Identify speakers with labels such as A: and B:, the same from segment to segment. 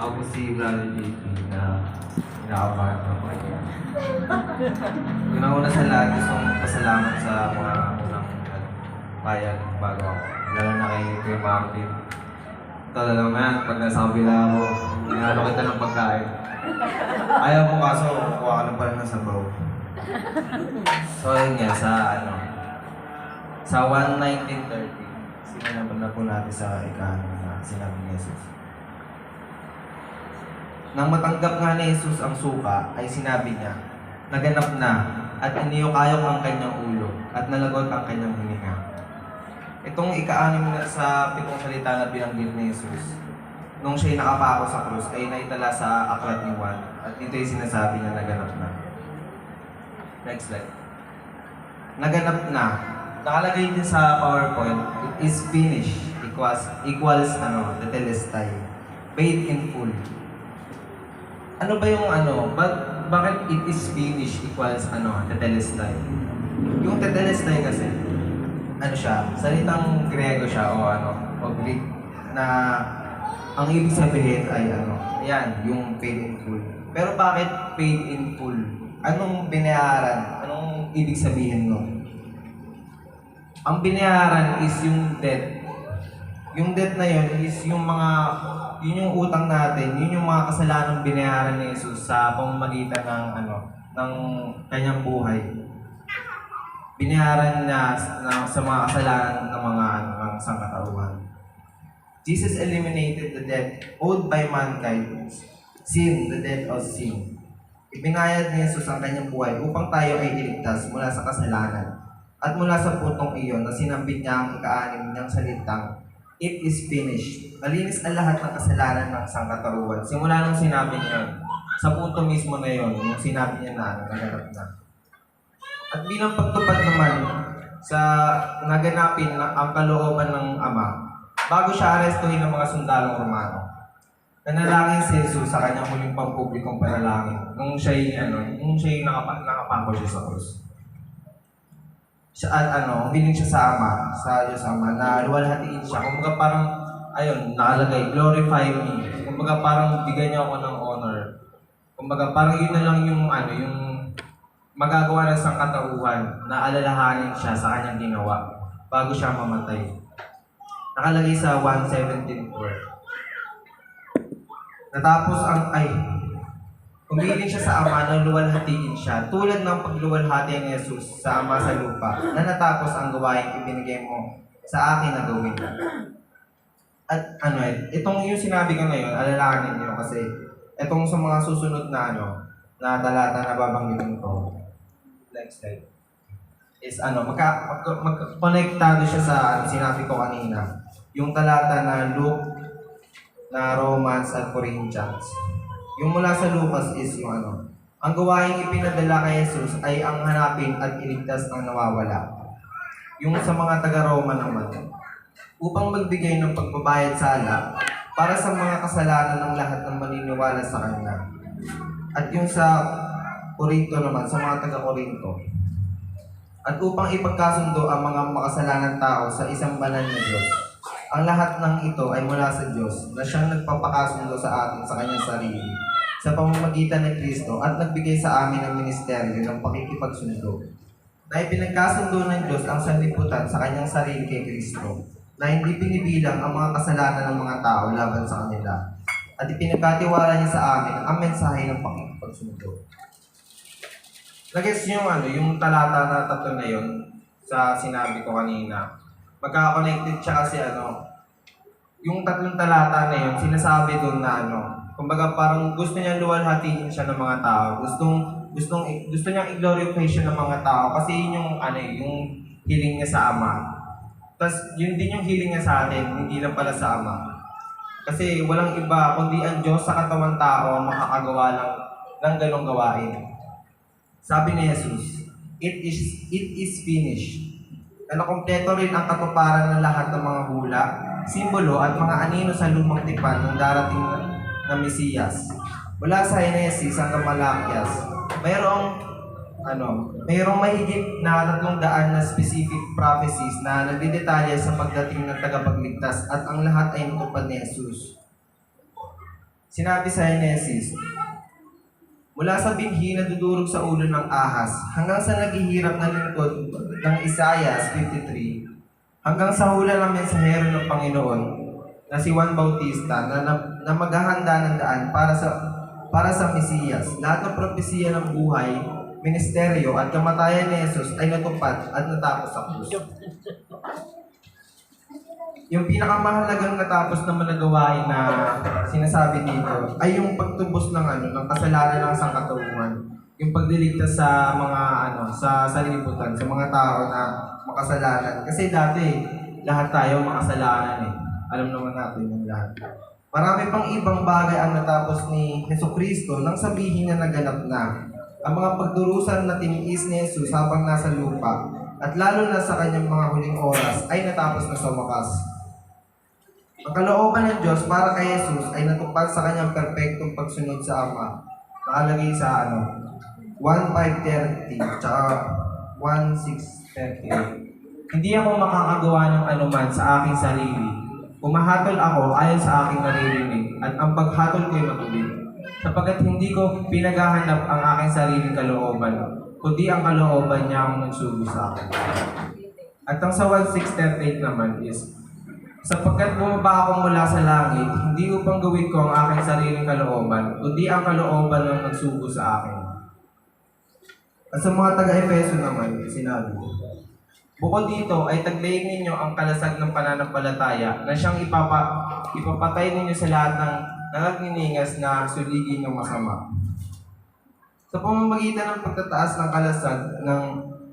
A: Ako po si Brother JP na inaabangan ko po niya. Una-una sa lahat, gusto kong pasalamat sa mga unang payag bago ako. Lalo na kay Martin. Talaga man, pag nasa kabila ako, inalo kita ng pagkain. Ayaw mo kaso, kuha ka lang pala ng sabaw. So yun nga, sa 1:19:30, sinabi na po natin sa ikahan na sinabi ni Jesus. Nang matanggap nga ni Jesus ang suka, ay sinabi niya, naganap na, at iniyukayok ang kanyang ulo, at nalagot ang kanyang hininga. Itong ika-6 na sa 7 salita na binanggit ni Jesus, nung siya'y nakapako sa krus, ay naitala sa aklat ni Juan, at ito ay sinasabi niya naganap na. Next slide. Naganap na. Nakalagay din sa PowerPoint, it is finished, equals tetelestai. Paid in full. Ano ba yung bakit it is finished equals tetelestai? Yung tetelestai kasi, salitang Grego siya o Greek na ang ibig sabihin ay yan, yung paid in full. Pero bakit paid in full? Anong binayaran? Anong ibig sabihin nun? Ang binayaran is yung debt. Yung debt na yun is yun yung utang natin, yun yung mga kasalanang binayaran ni Jesus sa pamamagitan ng kanyang buhay. Binayaran niya sa mga kasalanan ng mga sangkatauhan. Jesus eliminated the debt owed by mankind, sin, the debt of sin. Ibinayad ni Jesus ang kanyang buhay upang tayo ay iligtas mula sa kasalanan. At mula sa putong iyon na sinambit niya ang ika-6 niyang salitang, it is finished. Malinis ang lahat ng kasalanan ng sangkatauhan. Simula nung sinabi niya, sa punto mismo na yon, nung sinabi niya na naganap na. At bilang pagtupad naman sa naganapin ang kalooban ng Ama, bago siya arestuhin ng mga sundalong Romano, nanalangin si Jesus sa kanyang huling pampublikong panalangin nung siya'y nakapako siya sa krus. Humiling siya sa Ama, sa Diyos Ama, na luwalhatiin siya. Kumbaga parang, nakalagay, glorify me. Kumbaga parang bigyan niya ako ng honor. Kumbaga parang yun na lang yung magagawa ng sangkatauhan na alalahanin siya sa kanyang ginawa bago siya mamatay. Nakalagay sa 1:17:4. Natapos humiling siya sa Ama na luwalhatiin siya, tulad ng pagluwalhati ni Jesus sa Ama sa lupa, na natapos ang gawain ibinigay mo sa akin na gawin. At itong yung sinabi ko ngayon, alalahanin niyo kasi itong sa mga susunod na na talata na babanggitin ko. Next slide. Is magkonektado siya sa sinabi ko kanina. Yung talata na Luke, na Romans at Corinthians. Yung mula sa Lucas is yung ang gawaing ipinadala kay Jesus ay ang hanapin at iligtas ang nawawala. Yung sa mga taga-Roma naman, upang magbigay ng pagbabayad sala para sa mga kasalanan ng lahat ng maniniwala sa Kanya. At yung sa Korinto naman, sa mga taga-Korinto, at upang ipagkasundo ang mga makasalanan tao sa isang banal na Diyos. Ang lahat ng ito ay mula sa Diyos na siyang nagpapakasundo sa atin sa Kanyang sarili sa pamamagitan ng Kristo at nagbigay sa amin ng ministeryo ng pakikipagsundo na ipinagkasundo ng Diyos ang sanlibutan sa Kanyang sarili kay Kristo na hindi binibilang ang mga kasalanan ng mga tao laban sa kanila at ipinagkatiwala niya sa amin ang mensahe ng pakikipagsundo. Nag-gets niyo yung talata na 3 na yun sa sinabi ko kanina. Magka-connected siya kasi yung 3 talata na yun, sinasabi doon na kumbaga parang gusto niya luwalhatiin siya ng mga tao. Gusto niyang i-glorify siya ng mga tao kasi yun yung yung hiling niya sa Ama. Tapos yun din yung hiling niya sa atin, hindi lang pala sa Ama. Kasi walang iba kundi ang Diyos sa katawan tao ang makakagawa ng ganong gawain. Sabi ni Jesus, it is finished. Kompleto rin ang katuparan ng lahat ng mga hula, simbolo at mga anino sa lumang tipan ng darating na Mesiyas. Mula sa Henesis hanggang Malakias, mayroong mahigit na 300 na specific prophecies na nagdedetalye sa pagdating ng tagapagligtas at ang lahat ay natupad ni Jesus. Sinabi sa Henesis, mula sa binhi na dudurog sa ulo ng ahas, hanggang sa naghihirap na lingkod ng Isaias 53, hanggang sa hula ng mensahero ng Panginoon na si Juan Bautista na maghahanda ng daan para sa Mesiyas. Lahat ng propesiya ng buhay, ministeryo at kamatayan ni Jesus ay natupad at natapos sa krus. Yung pinakamahalagang natapos na managawain na sinasabi dito ay yung pagtubos ng kasalanan ng sangkatauhan. Yung pagliligtas sa mga sa sanlibutan, sa mga tao na makasalanan. Kasi dati lahat tayo makasalanan eh. Alam naman natin yung lahat. Marami pang ibang bagay ang natapos ni Jesucristo nang sabihin na naganap na. Ang mga pagdurusan na tiniis ni Jesus habang nasa lupa at lalo na sa kanyang mga huling oras ay natapos na sa wakas. Ang kalooban ng Diyos para kay Jesus ay natupad sa kanyang perpektong pagsunod sa Ama. Nakalagay sa 1:5:30 tsaka 1:6:30. Hindi ako makakagawa ng anuman sa aking sarili. Umahatol ako ayon sa aking naririnig at ang paghatol ko'y matuwid. Sapagkat hindi ko pinaghahanap ang aking sariling kalooban, kundi ang kalooban niya ang nagsugo sa akin. At ang sa 1:6:38 naman is, sapagkat bumaba ako mula sa langit, hindi upang gawin ko ang aking sariling kalooban, kundi ang kalooban ng nagsugo sa akin. At sa mga taga-Efeso naman, sinabi, bukod dito ay taglayin ninyo ang kalasag ng pananampalataya na siyang ipapatay ninyo sa lahat ng nangagniningas na suligin ng masama. Sa pamamagitan ng pagtataas ng kalasag ng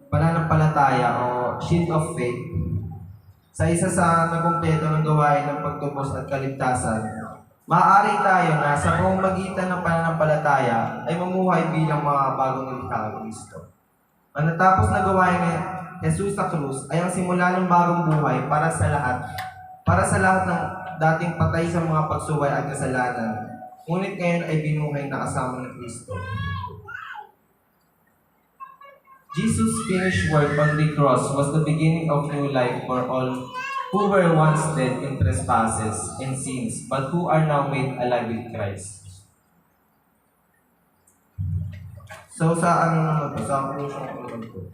A: pananampalataya o shield of faith, sa isa sa nakumpleto ng gawain ng pagtubos at kaligtasan, maaari tayo na sa pamamagitan ng pananampalataya ay mamuhay bilang mga bagong nilikha ng Kristo. Ang natapos na gawain ni Jesus sa krus ay ang simula ng bagong buhay para sa lahat ng dating patay sa mga pagsuway at kasalanan, ngunit ngayon ay binuhay na kasama ng Kristo. Jesus' finished work on the cross was the beginning of new life for all who were once dead in trespasses and sins, but who are now made alive with Christ. So, sa conclusion ko.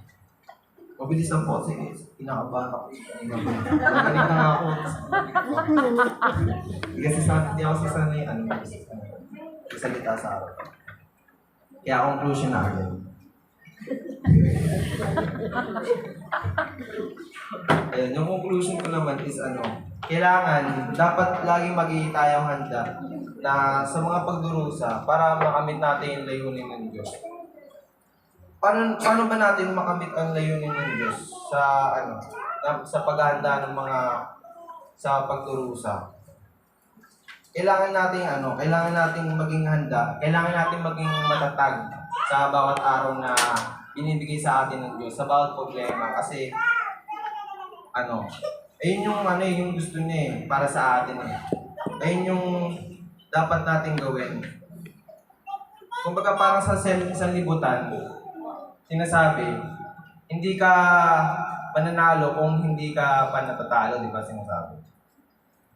A: Mabilis lang po kasi kinakabahan ako. Magaling na ako. Hindi ako sasanay salita sa araw. Kaya conclusion na agad. Ayun, yung conclusion ko naman is kailangan, dapat laging maging tayong handa na sa mga pagdurusa para makamit natin yung layunin ng Diyos. Paano ba natin makamit ang layunin ng Diyos sa paghahanda ng mga sa pagdurusa? Kailangan nating maging handa, kailangan nating maging matatag sa bawat araw na binibigay sa atin ng Diyos, sa bawat problema. Kasi, ayun yung gusto niya para sa atin Ayun yung dapat nating gawin. Kumbaga parang sa sanlibutan, sinasabi, hindi ka mananalo kung hindi ka pa natatalo, di ba sinasabi?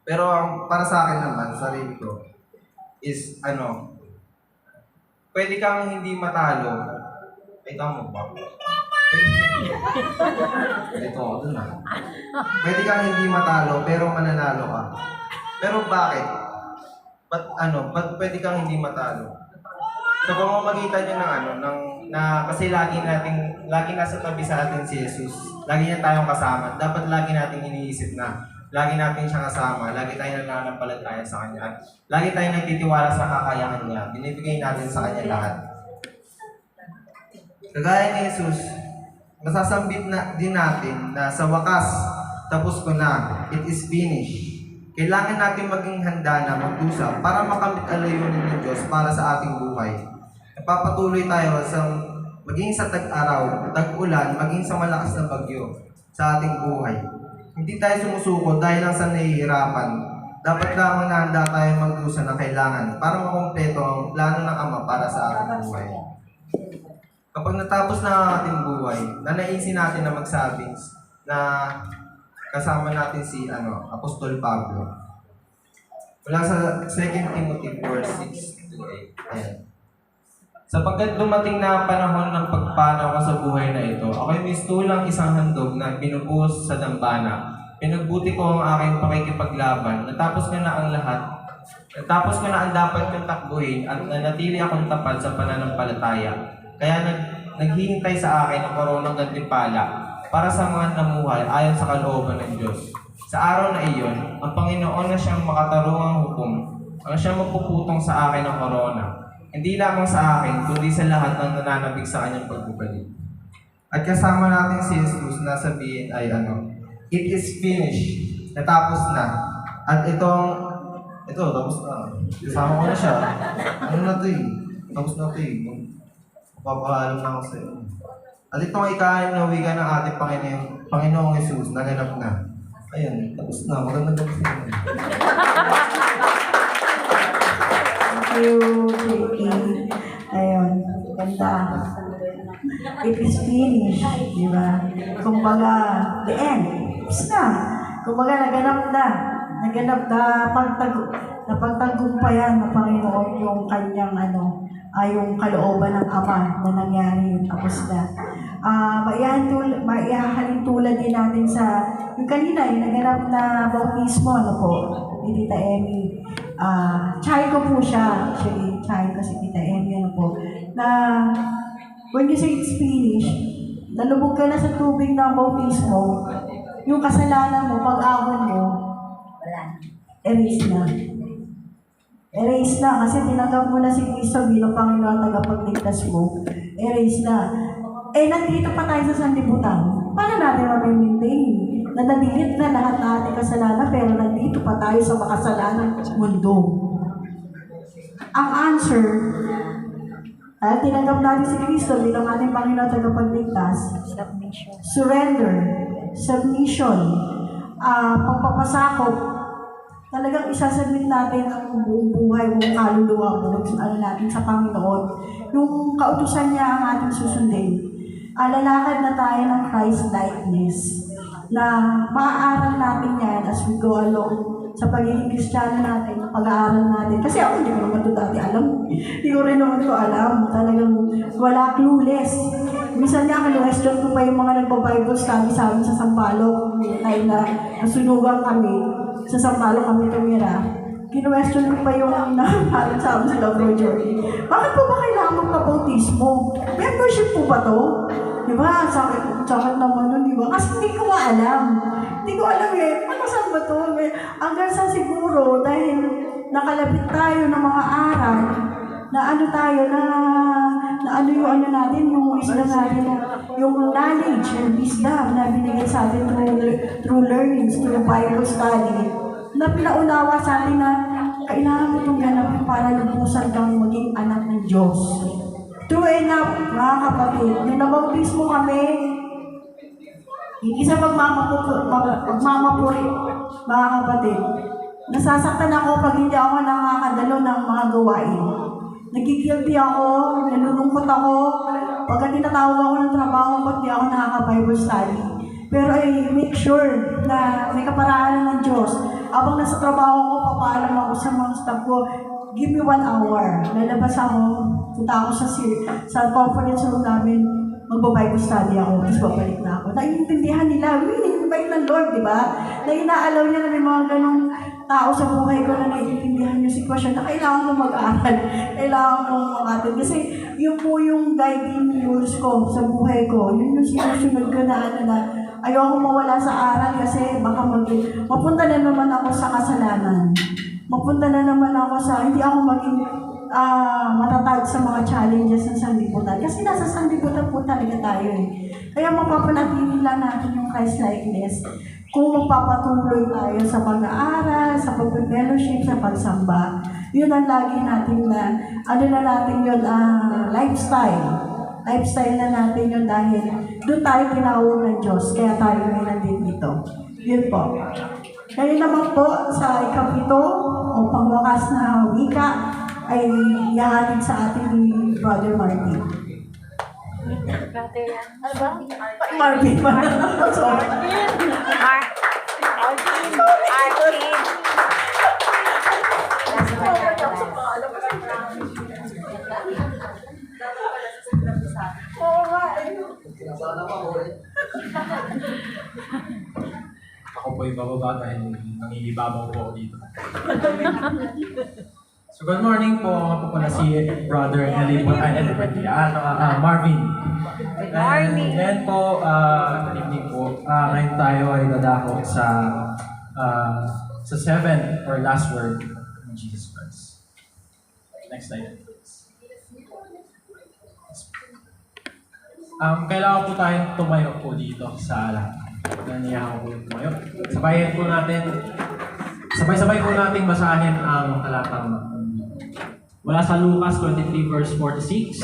A: Pero para sa akin naman, sarili ko, is pwede kang hindi matalo. Ito mo ba? Ito ako dun Pwede kang hindi matalo pero mananalo ka. Pero bakit? Ba't pwede kang hindi matalo? Sa pamamagitan niya kasi lagi nasa tabi sa atin si Jesus. Lagi niya tayong kasama. Dapat lagi nating iniisip na lagi natin siya kasama. Lagi tayong nananampalataya sa Kanya. Lagi tayong nagtitiwala sa kakayahan niya. Binibigay natin sa Kanya lahat. Kagaya ni Jesus, masasambit na din natin na sa wakas, tapos ko na, it is finished. Kailangan natin maging handa na magdusa para makamit ang layunin ng Diyos para sa ating buhay. Napapatuloy tayo maging sa tag-araw, tag-ulan, maging sa malakas na bagyo sa ating buhay. Hindi tayo sumusuko dahil lang sa nahihirapan. Dapat lamang nahanda tayo magdusa na kailangan para makumpleto ang plano ng Ama para sa ating buhay. Kapag natapos na ang ating buhay, nanaisin natin na magsabi na kasama natin si Apostol Pablo. Mula sa 2 Timothy 4:6 Sapagkat dumating na ang panahon ng pagpanaw ko sa buhay na ito, ako'y mistulang isang handog na binubuhos sa dambana. Pinagbuti ko ang aking pakikipaglaban. Natapos ko na ang lahat. Natapos ko na ang dapat kong takbuhin at nanatili akong tapat sa pananampalataya. Kaya naghihintay sa akin ang koronang gantimpala para sa mga namuhay ayon sa kalooban ng Diyos. Sa araw na iyon, ang Panginoon na siyang makatarungang hukom, ang siyang magpuputong sa akin ng korona. Hindi lamang sa akin, kundi sa lahat ng nananabig sa kanyang pagbubalik. At kasama natin si Jesus na sabihin ay it is finished. Natapos na. At tapos na. Kasama ko na siya. Ano na ito eh? Tapos na ito eh. Papaalam na ako sa iyo. At itong ika-6 na wika ng ating Panginoong Jesus, naganap na. Ayun, tapos na. Maganda na siya.
B: Thank you, JP. Ayun, ganda. It is finished, di ba? Kumbaga, the end. Tapos na. Kumbaga, naganap na. Naganap na pagtagumpayan ng Panginoon yung kanyang yung kalooban ng Ama na nangyari. Tapos na. Maihahalin tulad din natin sa yung kanina, yung naganap na bautismo, ni Tita Emmy. Chay ko po siya. Actually, chay ko si Tita Emmy, na when you say it's finished, nalubog ka na sa tubig ng bautismo, yung kasalanan mo, pag-ahon mo, erase na. Erase na, kasi tinanggap mo na si Kristo bilang Panginoon tagapagligtas mo. Erase na. Nandito pa tayo sa sanlibutan. Paano natin ma-maintain? Nadadilit na lahat ng ating kasalanan, pero nandito pa tayo sa makasalanang mundo. Ang answer, dahil tinanggap natin si Kristo bilang ating Panginoon tagapagligtas, surrender, submission, pagpapasakop, talagang isasubmit natin ang buong buhay, buong kaluluwa mo, natin sa Panginoon. Yung kautusan niya ang ating susundin. Lalakad na tayo ng Christ-likeness na maaaral natin yan as we go along sa pagiging Kristiyano natin, pag-aaral natin. Kasi ako hindi ko naman ito dati alam. Hindi ko rin naman ito alam. Talagang wala, clueless. Minsan nga, question ko pa yung mga nagpa-Bible study sa amin sa Sampaloc. Tayo na nasunugan kami. Sa Sampaloc kami tumira. Kinwestiyon ko pa yung parang sa amin sa Love Journey. Bakit po ba kailangan magka-bautismo? Membership po ba to? Diba? Sakit naman nun, diba? Kasi hindi ko alam. Hindi ko alam ano saan ba to? Hanggang sa siguro, dahil nakalapit tayo ng mga aral, na yung natin, yung isla natin, yung knowledge and wisdom na binigay sa atin through learnings, through Bible study, na pinaunawa sa atin na kailangan mo itong ganapin para lubusan kang maging anak ng Diyos. True enough, mga kapatid, nung nabautismo kami, hindi sa pagmamapuri, mga kapatid, nasasaktan ako pag hindi ako nakakadalo ng mga gawain. Nagigilty ako, nalulungkot ako, pagka tinatawag ako ng trabaho, ba't di ako nakaka-Bible study. Pero I make sure na may kaparaanan ng Diyos. Habang nasa trabaho ko, papaalam ako sa mga staff ko, give me 1 hour. Lalabas ako, punta ako sa conference room namin, magbabible study ako, tapos babalik na ako. Naiintindihan nila, bait ng Lord, di ba? Na inaalaw niya na may mga ganong tao sa buhay ko na naiintindihan yung sitwasyon na kailangan mo mag-aral, kailangan mo mag-aral. Kasi yun po yung guiding rules ko sa buhay ko. Yun yung sinusunod ko na ayoko mawala sa aral kasi baka mapunta na naman ako sa kasalanan. Mapunta na naman ako hindi ako maging matatag sa mga challenges ng sanlibutan. Kasi nasa sanlibutan po talaga tayo eh. Kaya mapapanatili lang natin yung Christ-likeness kung magpapatuloy tayo sa pag-aaral, sa pag-fellowship, sa pagsamba. Yun ang lagi natin yun, lifestyle. Lifestyle na natin yun dahil doon tayo tinawag ng Diyos, kaya tayo ngayon nandito dito. Yun po. Kaya naman po sa ikapito o pangwakas na wika ay ihahatid sa ating Brother Martin.
C: Ano ba?
B: Marvin pa. Sorry.
C: bababa dahil nangingibabaw po ako dito. So good morning po, ako po pala si Brother Marvin.
D: Good morning.
C: And po, good evening po. Ngayon tayo ay dadako sa seventh or last word ng Jesus Christ. Next slide, please. Kailangan po tayong tumayo po dito sa lahat. Naniyahan ko po yung tumayo. Sabay-sabay po natin basahin ang talatang mula sa Lucas 23 verse 46.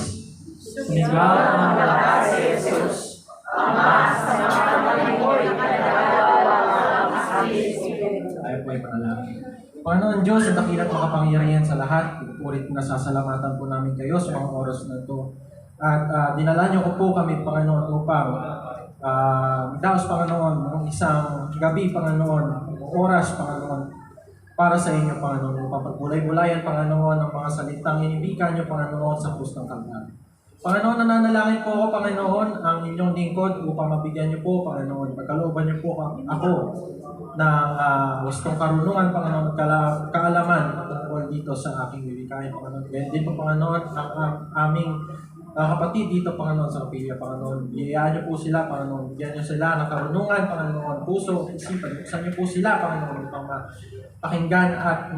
C: Sumigaw ng malakas si Jesus, Ama, sa mga mo'y tayo po ay panalangin. Panginoon Diyos, ang dakilat makapangyarihan sa lahat, pupurit na sasalamatan po namin kayo sa mga oras na ito. At dinala niyo ko po kami, Panginoon, upang daos, Panginoon, ng isang gabi, Panginoon, oras, Panginoon, para sa inyo, Panginoon, upang pagbulay-bulayan, Panginoon, ang mga salitang inibikan niyo, Panginoon, sa krus ng Kalbaryo. Panginoon, nananalangin po ako, Panginoon, ang inyong lingkod upang mabigyan niyo po, Panginoon. Pagkalooban niyo po ako ng gustong karunungan, Panginoon, kaalaman tungkol dito sa aking bibikain, Panginoon. Din po, Panginoon, ang aming kapatid dito, Panginoon, sa kapilya, Panginoon. Biyayaan niyo po sila, Panginoon. Bigyan niyo sila ng karunungan, Panginoon, puso, isipan. Buksan niyo po sila, Panginoon, upang pakinggan at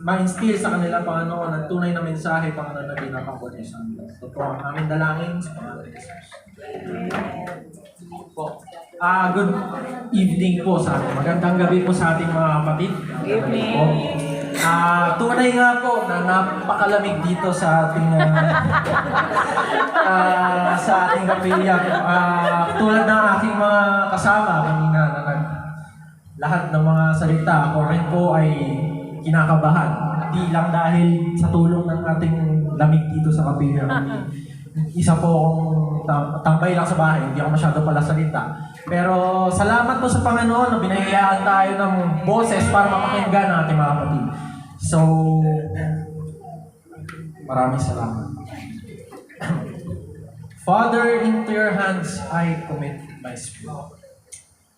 C: ma-instill sa kanila, Panginoon, ang tunay na mensahe, Panginoon, na pinapakot niyo sa kanila. Ito po ang aming dalangin sa pangalan ni Jesus. Good evening po sa atin. Magandang gabi po sa ating mga kapatid.
D: Good evening.
C: Tunay nga po na napakalamig dito sa ating kapilya. Tulad ng aking mga kasama kanina na lahat ng mga salita, ako rin po ay kinakabahan. Hindi lang dahil sa tulong ng ating lamig dito sa kapilya. Isa po akong tambay lang sa bahay, hindi ako masyado pala salita. Pero salamat po sa Panginoon na binayayaan tayo ng boses para mapakinggan ang ating mga kapatid. So, maraming salamat. Father, into your hands I commit my spirit.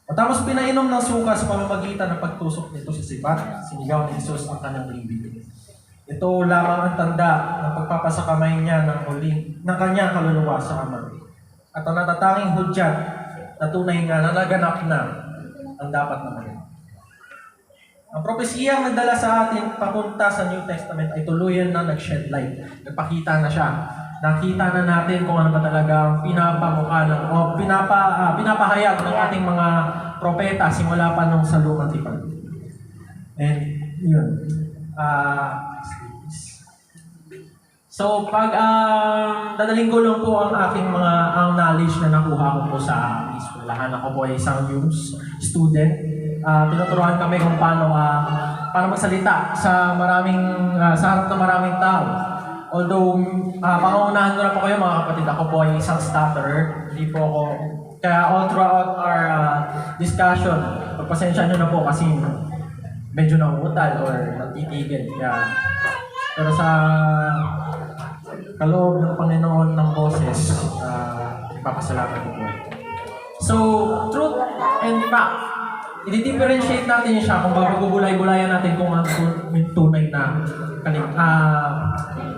C: Matapos pinainom ng suka sa pamamagitan ng pagtusok nito sa sibat, sinigaw ni Jesus ang kanyang libig. Ito lamang ang tanda ng pagpapasakamay niya ng kanyang kaluluwa sa Ama. At ang natatanging hudyat na tunay nga na naganap na ang dapat na maging. Ang propesiyang nagdala sa atin papunta sa New Testament ay tuluyan na nag-shed light. Nagpakita na siya. Nakita na natin kung ano ba talaga ang pinapahayag ng ating mga propeta simula pa nung sa lumang tipan. And yun. So pag dadaling ko lang po ang aking ang knowledge na nakuha ko po sa eskwelahan. Ako po ay isang youth student. Tinuturuan kami kung paano magsalita sa harap ng maraming tao. Although, pangunahan ko na po kayo mga kapatid, ako po ay isang stutterer. Hindi po ako, kaya all throughout our discussion, pagpasensya nyo na po kasi medyo nangutal or natitigil. Pero sa kaloob ng Panginoon ng boses, ipapasalamat ko po. So, truth and fact, i-differentiate natin siya kung babagubulay-bulayan natin kung ang tunay na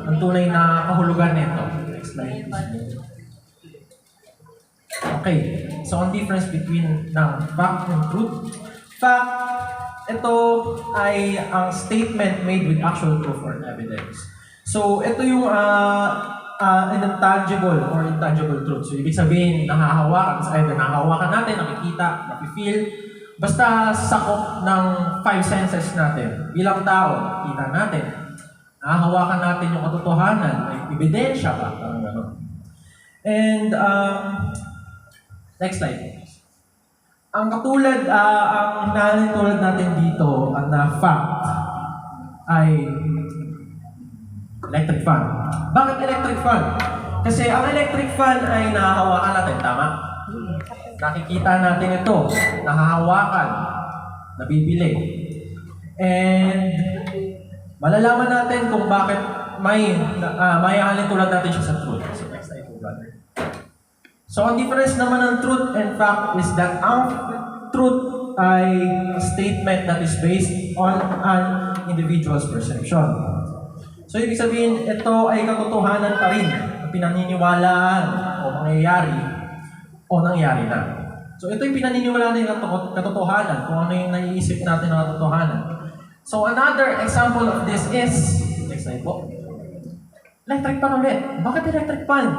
C: ang tunay na kahulugan nito. Next slide. Okay. So, ang difference between ng fact and truth. Fact, ito ay ang statement made with actual proof or evidence. So, ito yung intangible or intangible truth. So, ibig sabihin, nahahawakan. Either nahahawakan natin, nakikita, napifeel. Basta sakop ng 5 senses natin. Bilang tao, kita natin. Nahahawakan natin yung katotohanan, may ebidensya pa. And, next slide. Ang tulad natin dito, na fact, ay electric fan. Bakit electric fan? Kasi ang electric fan ay nahahawakan natin, tama? Nakikita natin ito, nahahawakan, nabibili. And, malalaman natin kung bakit may halin tulad natin siya sa truth. So, next slide po, brother. So, ang difference naman ng truth and fact is that ang truth ay a statement that is based on an individual's perception. So, ibig sabihin, ito ay katotohanan pa rin na pinaniniwalaan o mangyayari o nangyari na. So, ito yung pinaniniwalaan ng katotohanan, kung ano yung naiisip natin ng katotohanan. So, another example of this is, next slide po, electric fan ulit. Bakit electric fan?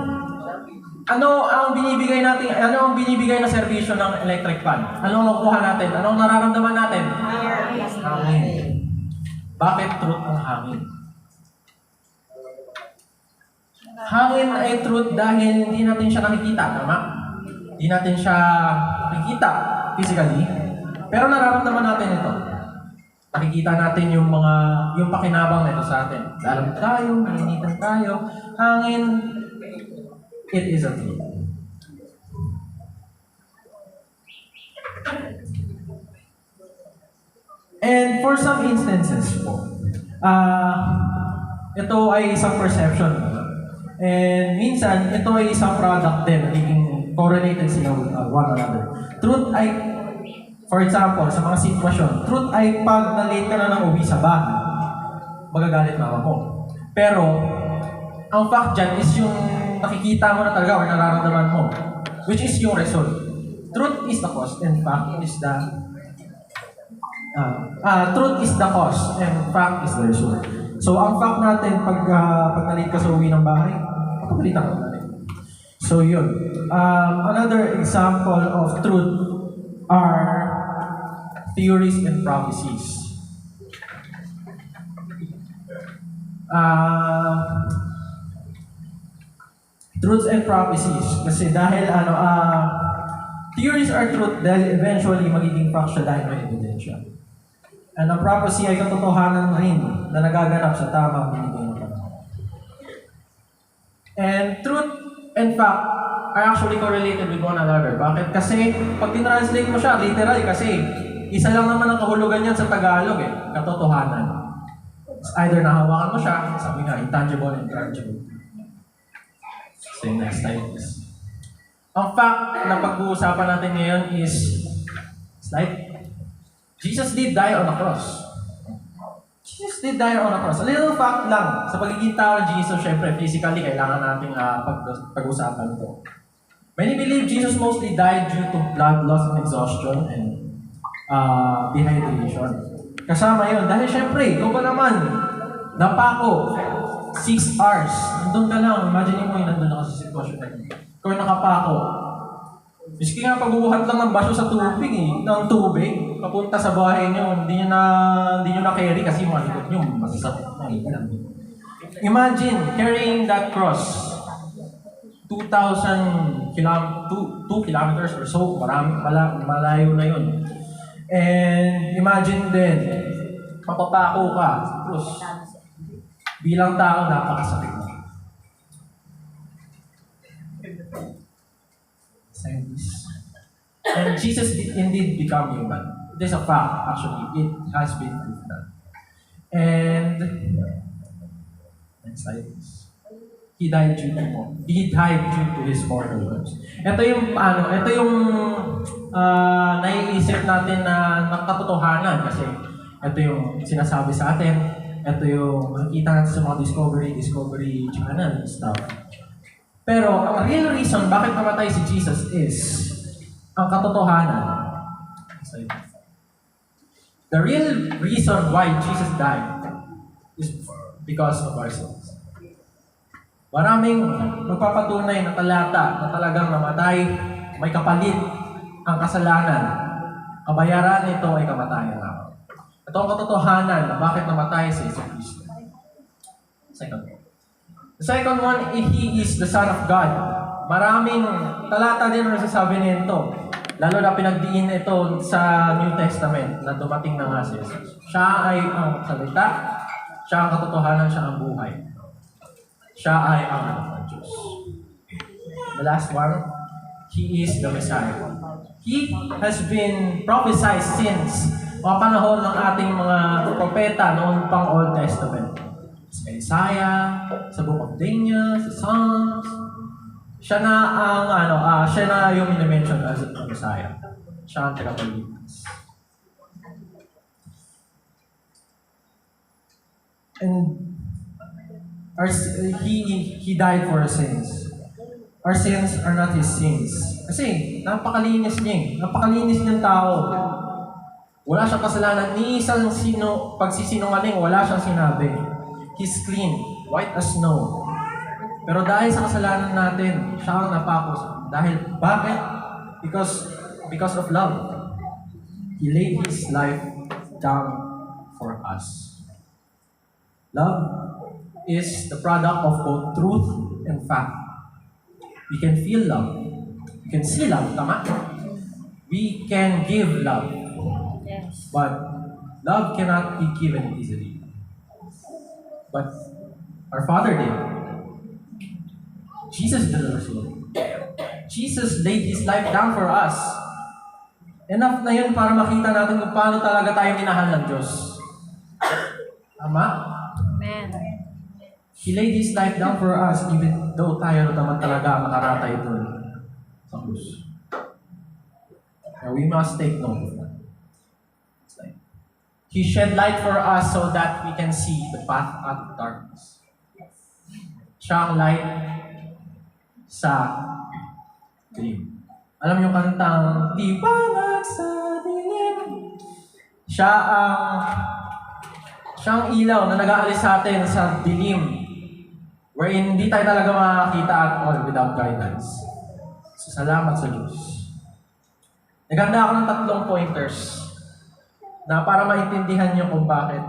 C: Ano ang binibigay na serbisyo ng electric fan? Ano ang nakukuha natin? Ano ang nararamdaman natin? Hangin. Bakit truth ang hangin? Hangin ay truth dahil hindi natin siya nakikita, tama? Hindi natin siya nakikita physically, pero nararamdaman natin ito. Nakikita natin yung pakinabang nito sa atin. Lalamig tayo, malinitan tayo, hangin, it is a truth. And for some instances po, ito ay isang perception. And minsan, ito ay isang product din, nagiging correlated sila with one another. Truth ay, for example, sa mga sitwasyon, truth ay pag na-late ka na ng uwi sa bahay, magagalit mama mo. Pero, ang fact dyan is yung nakikita mo na talaga or nararamdaman mo, which is yung result. Truth is the cause and fact is the truth is the cause and fact is the result. So, ang fact natin, pag na-late ka sa uwi ng bahay, papagalitan ka natin. So, yun. Another example of truth are theories and prophecies. Truths and prophecies. Kasi dahil theories are truth dahil eventually magiging fact siya dahil may ebidensya. And ang prophecy ay katotohanan rin na nagaganap sa tamang binigay ng panahon. And truth and fact are actually correlated with one another. Bakit? Kasi pag tinranslate mo siya, literal kasi isa lang naman ang kahulugan yan sa Tagalog katotohanan. It's either nahawakan mo siya, sabi nga, intangible and intangible. So next slide please. Ang fact na pag-uusapan natin ngayon is, slide, Jesus did die on the cross. Jesus did die on the cross. A little fact lang, sa pagiging tao ng Jesus, syempre, physically, kailangan natin pag-usapan ito. Many believe Jesus mostly died due to blood loss and exhaustion and dehydration. Kasama yun. Dahil syempre, ikaw ba naman, napako, 6 hours. Nandun ka lang. Imagine mo yung nandun ako sa sitwasyon na yun. Ikaw yung nakapako. Miski nga pagbubuhat lang ng baso sa tubig ng tubig, papunta sa bahay nyo, hindi nyo na carry kasi yung malikot nyo, masasakit na. Imagine carrying that cross 2,000 kilometers or so, malayo na yun. And imagine din, mapapako ka, plus bilang tao, napakasakit na. And Jesus did indeed become human. It is a fact, actually. It has been proven. And next slide. He died due to his mortal wounds. Ito yung naiisip natin na nakatotohanan kasi ito yung sinasabi sa atin. Ito yung nakikita natin sa mga Discovery Channel stuff. Pero ang real reason bakit namatay si Jesus is ang katotohanan. The real reason why Jesus died is because of our sins. Maraming magpapatunay na talata na talagang namatay, may kapalit ang kasalanan. Kabayaran nito ay kamatayan lang. Ito ang katotohanan na bakit namatay si Jesus. The second one, He is the Son of God. Maraming talata din na nasasabi nito. Lalo na pinagdiin ito sa New Testament na dumating na nga si Jesus. Siya ay ang salita, siya ang katotohanan, siya ang buhay. Siya ay ang anak ng Diyos. The last one, He is the Messiah. He has been prophesied since mga panahon ng ating mga propeta noon pang Old Testament. Sa Isaiah, sa Book of Daniel, sa Psalms. Siya na yung minimension as a Messiah. Siya ang tagapagligtas. And he died for our sins. Our sins are not His sins. Kasi napakalinis niya eh. Napakalinis niyang tao. Wala siyang kasalanan. Ni isang pagsisinungaling, wala siyang sinabi. He's clean, white as snow. Pero dahil sa kasalanan natin, siya ang napakos. Dahil, bakit? Because of love. He laid His life down for us. Love is the product of both truth and fact. We can feel love. We can see love, tama? We can give love.
D: Yes.
C: But love cannot be given easily. But our Father did. Jesus did also. Jesus laid His life down for us. Enough na yun para makita natin kung paano talaga tayo minahal ng Diyos. Tama?
D: Amen.
C: He laid His life down for us even though tayo naman talaga makaratay doon sa krus. And we must take note of that. It's like, He shed light for us so that we can see the path out of darkness. Siya ang light sa dilim. Alam niyo kantang Liwanag sa dilim. Siya ang ilaw na nag-aalis sa atin sa dilim wherein hindi tayo talaga makakita at all without guidance. So, salamat sa Diyos. Naghanda ako ng 3 pointers na para maintindihan niyo kung bakit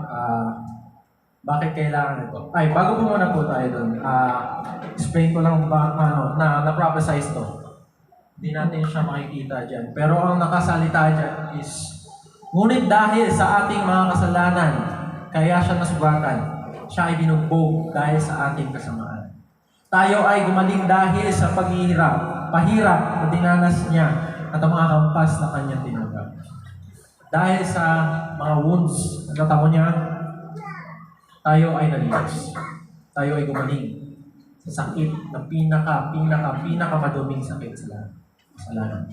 C: kailangan ito. Ay, bago po muna po tayo doon, explain ko lang na-prophesize to. Hindi natin siya makikita dyan. Pero ang nakasalita dyan is, ngunit dahil sa ating mga kasalanan, kaya siya nasugatan. Siya ay binugbog dahil sa ating kasamaan. Tayo ay gumaling dahil sa pahirap na dinanas niya at ang mga kampas na kanyang tinanggap. Dahil sa mga wounds na natamo niya, tayo ay nalinis. Tayo ay gumaling sa sakit na pinakamaduming sakit sa kasalanan.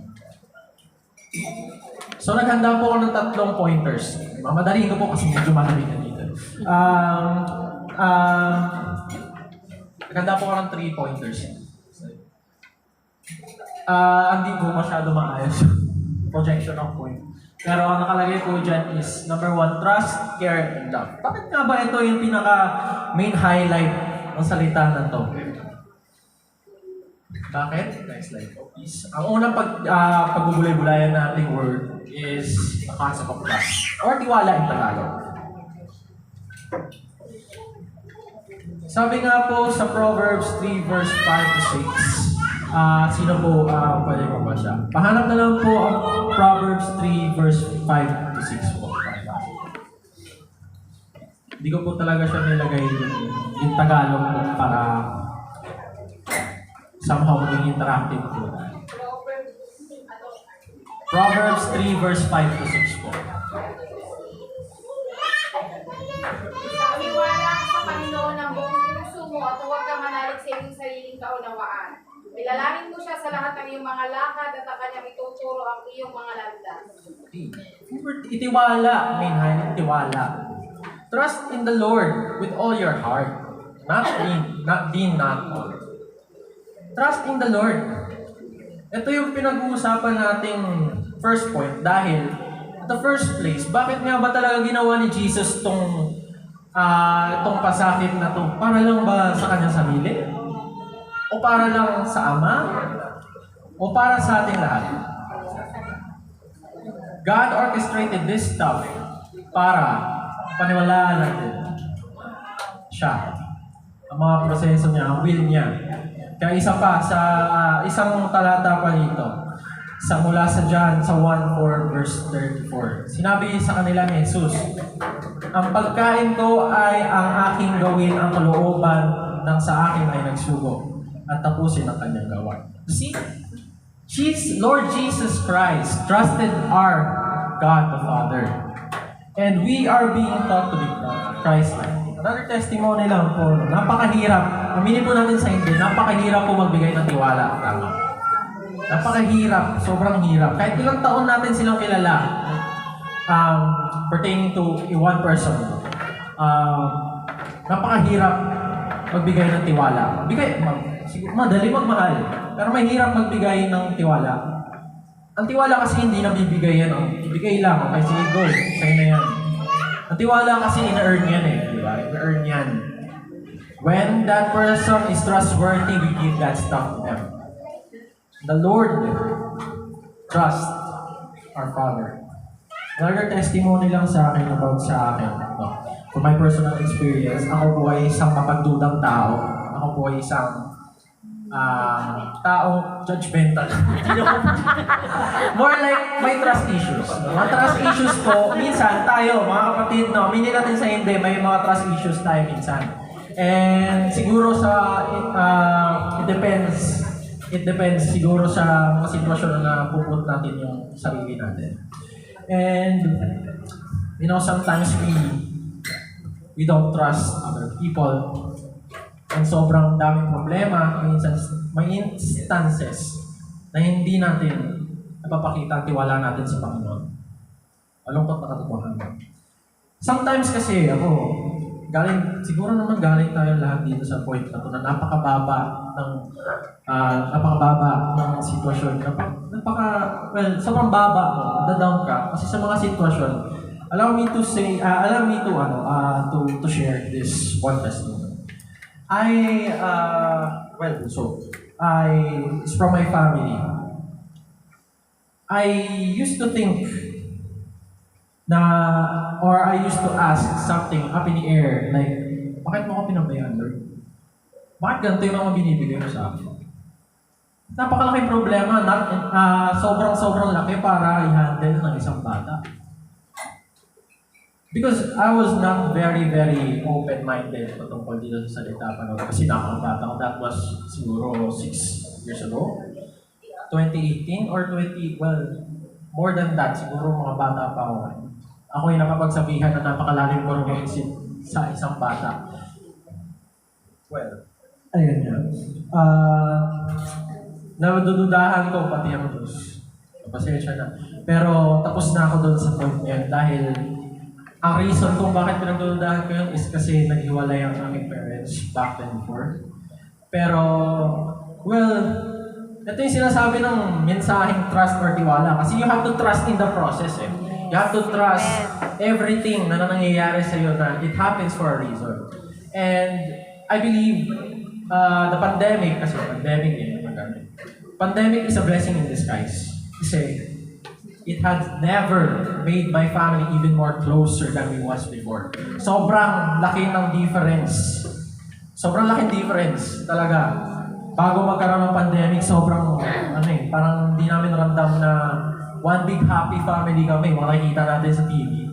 C: So, naghanda po ako ng 3 pointers. Mamadaliin ko po kasi medyo malamig na dito. Naghanda po ako ng 3 pointers. Hindi po masyado maayos projection of point. Pero ang nakalagay po dyan is, number 1, trust, care, and love. Bakit nga ba ito yung pinaka-main highlight ng salita na to? Bakit? Next slide po, please. Ang unang pagbubulay-bulayan nating word is the concept of trust, or tiwala in Tagalog. Sabi nga po sa Proverbs 3 verse 5 to 6, sino po pwede mo ba siya? Pahanap na lang po ang Proverbs 3 verse 5 to 6 po. Hindi ko po talaga siya nilagay yung Tagalog po para somehow maging interactive po. Proverbs 3 verse 5 to 6 po.
E: Maniwala ka sa Panginoon ng buong puso mo at huwag kang manalig sa iyong sariling kaunawaan. Ilalangin mo siya sa lahat ng iyong mga lakad at ang kanyang ituturo ang iyong mga landas.
C: Itiwala, tiwala. Trust in the Lord with all your heart, not all. Trust in the Lord. Ito yung pinag-uusapan nating first point dahil at the first place, bakit nga ba talaga ginawa ni Jesus tong pasakit na to? Para lang ba sa kanyang sarili? O para lang sa Ama? O para sa ating lahat? God orchestrated this stuff para paniwalaan natin siya. Ang mga proseso niya, ang will niya. Kaya isa pa, sa isang talata pa dito, mula sa John sa 1:4 verse 34. Sinabi sa kanila ni Jesus, ang pagkain ko ay ang aking gawin, ang kalooban ng sa akin ay nagsugo at tapusin ang kanyang gawa. See? Lord Jesus Christ trusted our God the Father. And we are being taught to be Christ-like. Another testimony lang po, napakahirap. Aminin po natin sa hindi, napakahirap po magbigay ng tiwala. Tama. Napakahirap, sobrang hirap. Kahit ilang taon natin silang kilala, pertaining to one person. Napakahirap magbigay ng tiwala. Madali magmahal, pero mahirap magbigay ng tiwala. Ang tiwala kasi hindi nabibigay yan. Ibigay lang, okay, sige, go. Sa'yo na yan. Ang tiwala kasi ina-earn yan eh, di ba? Ina-earn yan. When that person is trustworthy, we give that stuff to them. The Lord trust our Father. Another testimony lang sa akin about sa akin. No? From my personal experience, ako po ay isang mapagdudang tao. Ako po ay isang tao judgmental. More like may trust issues. Mga trust issues po, minsan tayo, mga kapatid, no, aminin natin sa hindi, may mga trust issues tayo minsan. And siguro it depends siguro sa mga sitwasyon na puput natin yung sarili natin. And, sometimes we don't trust other people. And sobrang daming problema, may instances na hindi natin napapakita ang tiwala natin sa Panginoon. Malungkot na katotohanan. Sometimes kasi siguro naman galing tayo lahat dito sa point na ito na napakababa ng sitwasyon. Sobrang baba, down ka. Kasi sa mga sitwasyon, allow me to share this one testimony. It's from my family. I used to think I used to ask something up in the air, like, bakit mo ako pinabayaan, Lord? Bakit ganito yung mga binibigay mo sa akin? Napakalaking problema, sobrang laki para i-handle ng isang bata. Because I was not very, very open-minded patungkol dito sa salita pa noon. Kasi nakakabata ko, that was siguro 6 years ago. 2018 or more than that, siguro mga bata pa ako. Ako yung nakapagsabihan na napakalalim ko rin mag-isip sa isang bata. Ayun yan. Nadududahan ko pati ang Diyos. Pasensya na. Pero tapos na ako doon sa point niyan dahil ang reason kung bakit pinagdududahan ko yun is kasi naghiwalay ang aming parents back then before. Pero, ito yung sinasabi ng mensaheng trust or tiwala. Kasi you have to trust in the process eh. You have to trust everything na nangyayari sa iyo na it happens for a reason. And I believe the pandemic is a blessing in disguise. Kasi it has never made my family even more closer than we was before. Sobrang laki ng difference. Sobrang laking difference talaga. Bago magkaroon ng pandemic, sobrang parang hindi namin ramdam na one big happy family kami. Makikita natin sa TV.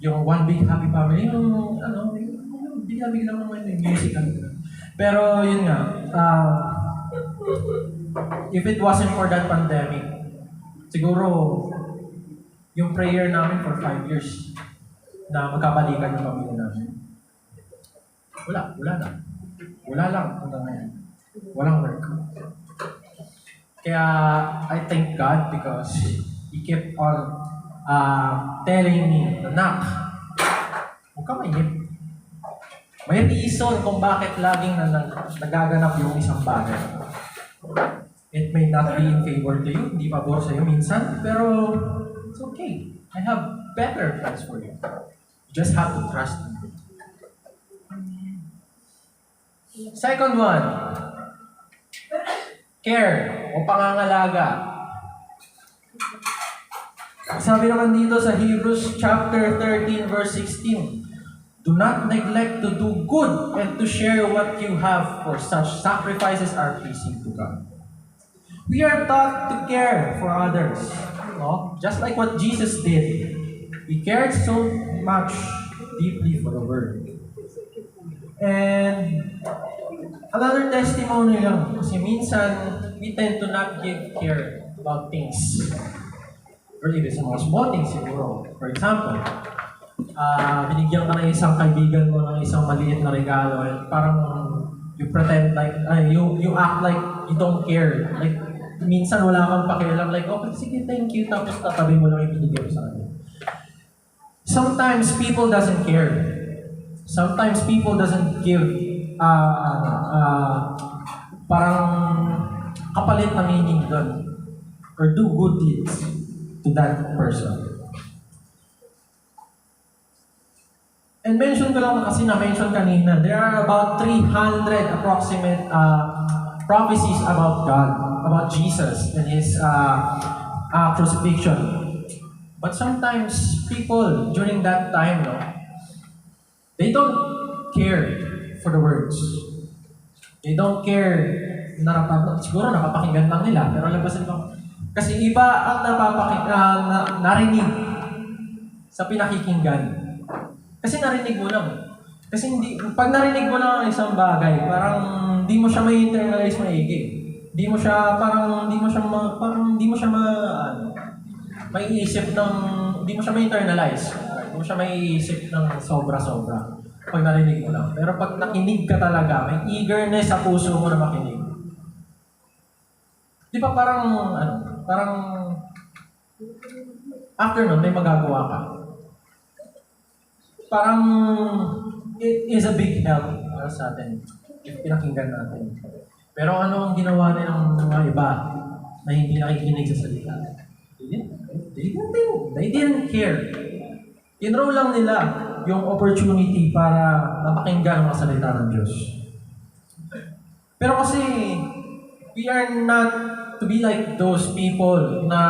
C: Yung one big happy family, bigla-bigla naman yung music. Pero yun nga, if it wasn't for that pandemic, siguro yung prayer namin for 5 years na magkabalikan yung pamilya namin. Wala lang hanggang ngayon. Walang work. Kaya I thank God because He kept on telling me, anak, huwag ka mainip. May reason kung bakit laging nagaganap yung isang bagay. It may not be in favor to you, hindi pabor sa'yo minsan, pero it's okay. I have better plans for you. You just have to trust me. Second one, care o pangangalaga. Sabi naman dito sa Hebrews chapter 13 verse 16, do not neglect to do good and to share what you have, for such sacrifices are pleasing to God. We are taught to care for others, no? Just like what Jesus did. He cared so much deeply for the world. And another testimony lang, kasi minsan we tend to not give care about things. Or even sa mga small things siguro. For example, binigyan ka ng isang kaibigan mo ng isang maliit na regalo, and parang you pretend like, you act like you don't care. Like, minsan wala kang pakialam, like, okay, sige, thank you, tapos tatabi mo lang yung binigyan mo sa kanya. Sometimes people doesn't care. Sometimes people doesn't give parang kapalit na meaning doon or do good deeds to that person. And mention ko lang kasi na-mention kanina, there are about 300 approximate prophecies about God, about Jesus and His crucifixion. But sometimes people during that time, no, they don't care for the words. They don't care siguro napapakinggan lang nila, pero labasan ko. Kasi iba ang narinig sa pinakikinggan. Kasi narinig mo lang. Kasi pag narinig mo lang ang isang bagay, parang hindi mo siya may internalize maigi. Hindi mo siya maiisip ng, hindi mo siya may internalize. Hindi mo siya maiisip ng sobra-sobra pag narinig mo lang. Pero pag nakinig ka talaga, may eagerness sa puso mo na makinig. Di ba parang after nun, may magagawa ka. Parang it is a big help para sa atin if pinakinggan natin. Pero ano ang ginawa nilang mga iba na hindi nakikinig sa salita? They didn't care. Enroll lang nila yung opportunity para mapakinggan ang mga salita ng Diyos. Pero kasi we are not to be like those people na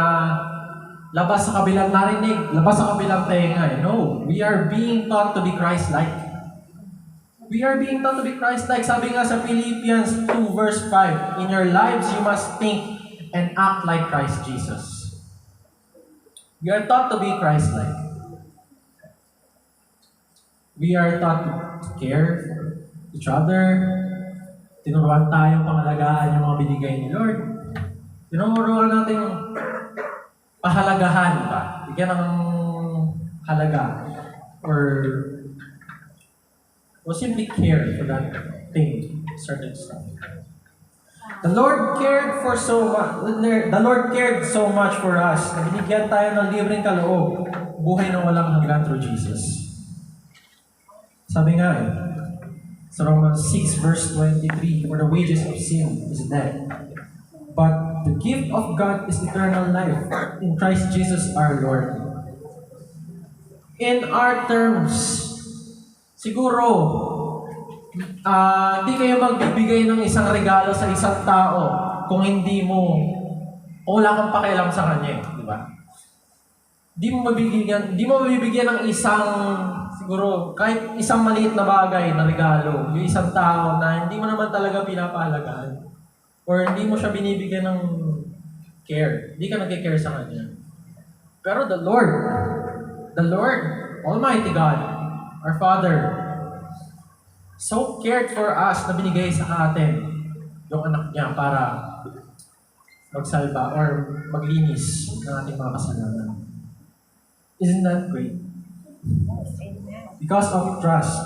C: labas sa kabilang narinig, labas sa kabilang tenga. No, we are being taught to be Christ-like. We are being taught to be Christ-like. Sabi nga sa Philippians 2 verse 5, in your lives you must think and act like Christ Jesus. We are taught to be Christ-like. We are taught to care for each other. Tinuruan tayong pangalagaan yung mga binigay ni Lord. Tinuruan natin pahalagahan ba? Bigyan ng halaga. Or simply care for that thing, certain stuff. The Lord cared so much for us na binigyan tayo ng libreng kaloob, buhay na walang hanggan through Jesus. Sabi nga sa Romans 6 verse 23, for the wages of sin is death. But the gift of God is eternal life in Christ Jesus our Lord. In our terms, siguro, hindi kayo magbibigay ng isang regalo sa isang tao kung hindi mo, o wala kang pakialam sa kanya, di ba? Hindi mo mabibigyan ng isang, siguro, kahit isang maliit na bagay na regalo, yung isang tao na hindi mo naman talaga pinapahalagahan. Or hindi mo siya binibigyan ng care. Hindi ka nag-care sa kanya. Pero the Lord, Almighty God, our Father, so cared for us na binigay sa atin yung anak niya para magsalba or maglinis ng ating mga kasalanan. Isn't that great? Because of trust,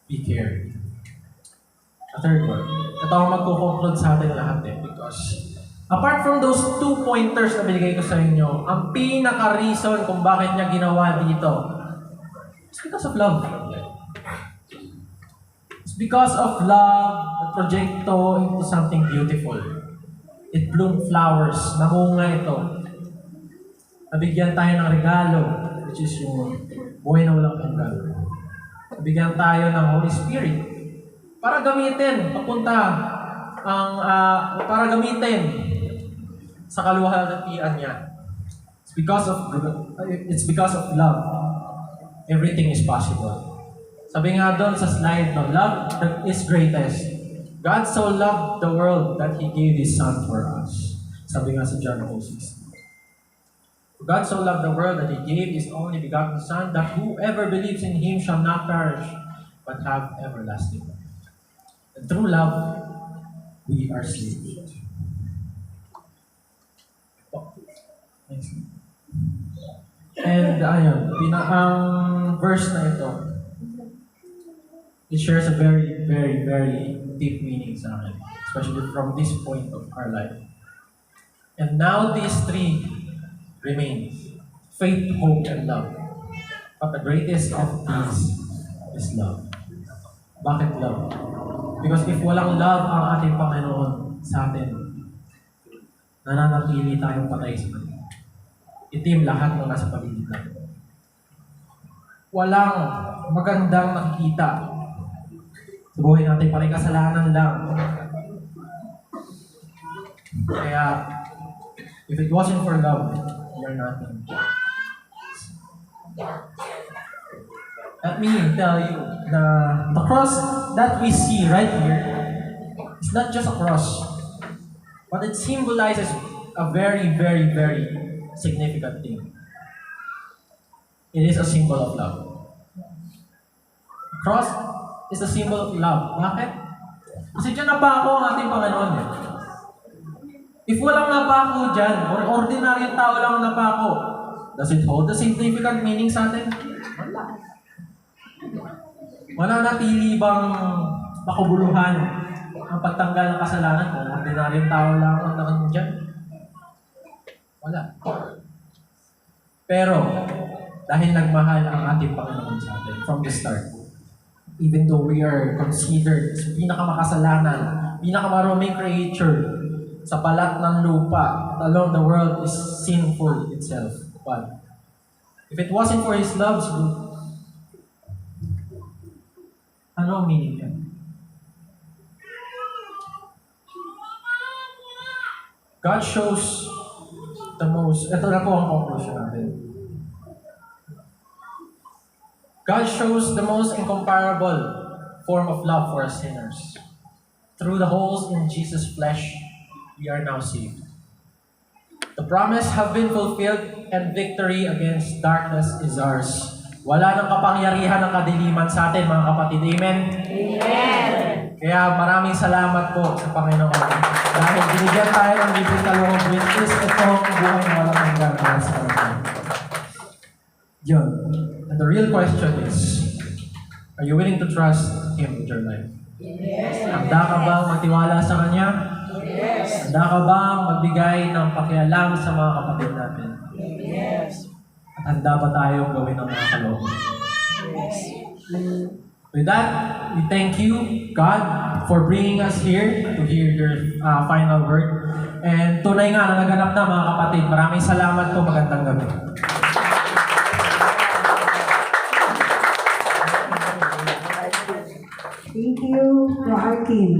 C: we care. A third one. Ito ang magkukonklud sa atin lahat because apart from those 2 pointers na binigay ko sa inyo, ang pinaka-reason kung bakit niya ginawa dito is because of love. It's because of love that projecto into something beautiful. It bloomed flowers. Namunga ito. Nabigyan tayo ng regalo, which is yung buhay na walang hanggan. Nabigyan tayo ng Holy Spirit para gamitin sa kaluwalhatian niya. It's because of love. Everything is possible. Sabi nga doon sa slide, no, love is greatest. God so loved the world that He gave His Son for us. Sabi nga sa John 4:16. God so loved the world that He gave His only begotten Son, that whoever believes in Him shall not perish, but have everlasting life. And through love, we are saved. And ayun, ang verse na ito, it shares a very, very, very deep meaning sa akin, especially from this point of our life. And now these three remain: faith, hope, and love. But the greatest of these is love. Bakit love? Because if walang love ang ating Panginoon sa atin, nananatili tayong patay sa Kanya. Itim lahat ng nasa paligid natin. Walang magandang nakikita sa buhay natin, parang kasalanan lang. Kaya, if it wasn't for love, we are nothing. Let me tell you, the cross that we see right here is not just a cross, but it symbolizes a very, very, very significant thing. It is a symbol of love. The cross is a symbol of love. Bakit? Kasi dyan napako ang ating Panginoon eh. If walang napako dyan, or ordinaryong tao lang napako, does it hold a significant meaning sa atin? Wala. Mananatili bang makabuluhan ang pagtanggal ng kasalanan kung ordinaryong tao lang ang nakandyan? Wala. Pero, dahil nagmahal ang ating Panginoon sa atin from the start, even though we are considered pinakamakasalanan, pinakamaruming creature sa balat ng lupa, along the world is sinful itself. But, if it wasn't for His love, ano ang meaning niya? God shows the most, ito na po ang conclusion natin. God shows the most incomparable form of love for us sinners. Through the holes in Jesus' flesh, we are now saved. The promise have been fulfilled and victory against darkness is ours. Wala nang kapangyarihan ng kadiliman sa atin, mga kapatid. Amen? Amen! Kaya maraming salamat po sa Panginoon. Dahil binigyan tayo ng biblical law of witness, ito ang buhay na walang hanggan para sa atin. Yun. And the real question is, are you willing to trust Him with your life? Yes. Handa ka bang magtiwala sa Kanya? Yes. Handa ka bang magbigay ng pakialam sa mga kapatid natin? Yes. At handa ba tayong gawin ng mga kalooban? Yes. With that, we thank you, God, for bringing us here to hear your final word. And tunay nga na naganap na, mga kapatid. Maraming salamat po. Magandang gabi.
B: Thank you to our team.